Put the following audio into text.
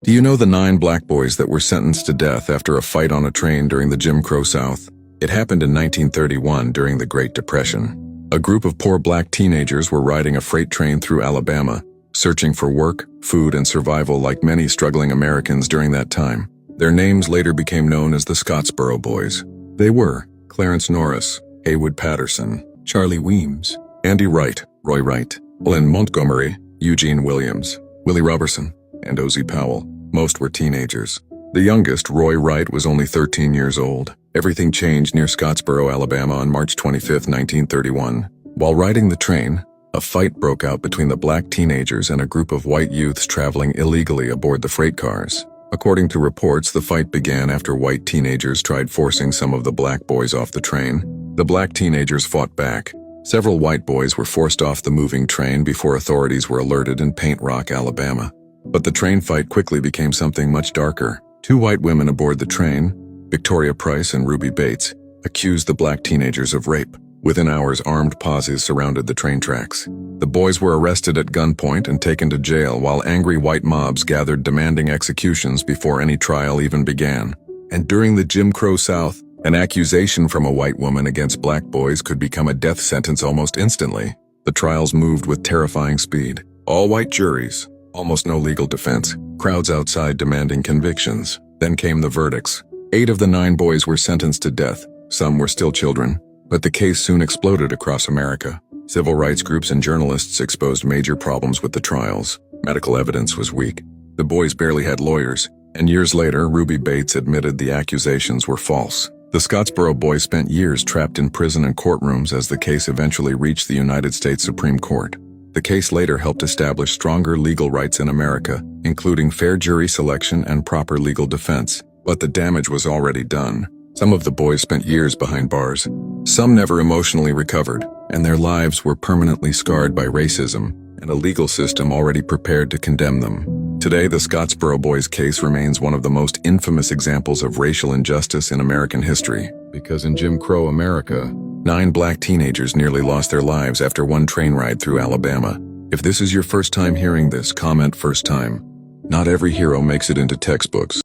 Do you know the 9 black boys that were sentenced to death after a fight on a train during the Jim Crow South? It happened in 1931 during the Great Depression. A group of poor black teenagers were riding a freight train through Alabama, searching for work, food, and survival like many struggling Americans during that time. Their names later became known as the Scottsboro Boys. They were Clarence Norris, Haywood Patterson, Charlie Weems, Andy Wright, Roy Wright, Glenn Montgomery, Eugene Williams, Willie Robertson, and Ozzie Powell. Most were teenagers. The youngest, Roy Wright, was only 13 years old. Everything changed near Scottsboro, Alabama on March 25, 1931. While riding the train, a fight broke out between the black teenagers and a group of white youths traveling illegally aboard the freight cars. According to reports, the fight began after white teenagers tried forcing some of the black boys off the train. The black teenagers fought back. Several white boys were forced off the moving train before authorities were alerted in Paint Rock, Alabama. But the train fight quickly became something much darker. 2 white women aboard the train, Victoria Price and Ruby Bates, accused the black teenagers of rape. Within hours, armed posses surrounded the train tracks. The boys were arrested at gunpoint and taken to jail while angry white mobs gathered demanding executions before any trial even began. And during the Jim Crow South, an accusation from a white woman against black boys could become a death sentence almost instantly. The trials moved with terrifying speed. All white juries, almost no legal defense, crowds outside demanding convictions. Then came the verdicts. 8 of the 9 boys were sentenced to death. Some were still children, but the case soon exploded across America. Civil rights groups and journalists exposed major problems with the trials. Medical evidence was weak. The boys barely had lawyers, and years later, Ruby Bates admitted the accusations were false. The Scottsboro Boys spent years trapped in prison and courtrooms as the case eventually reached the United States Supreme Court. The case later helped establish stronger legal rights in America, including fair jury selection and proper legal defense. But the damage was already done. Some of the boys spent years behind bars. Some never emotionally recovered, and their lives were permanently scarred by racism and a legal system already prepared to condemn them. Today, the Scottsboro Boys case remains one of the most infamous examples of racial injustice in American history, because in Jim Crow America, 9 black teenagers nearly lost their lives after one train ride through Alabama. If this is your first time hearing this, comment first time. Not every hero makes it into textbooks.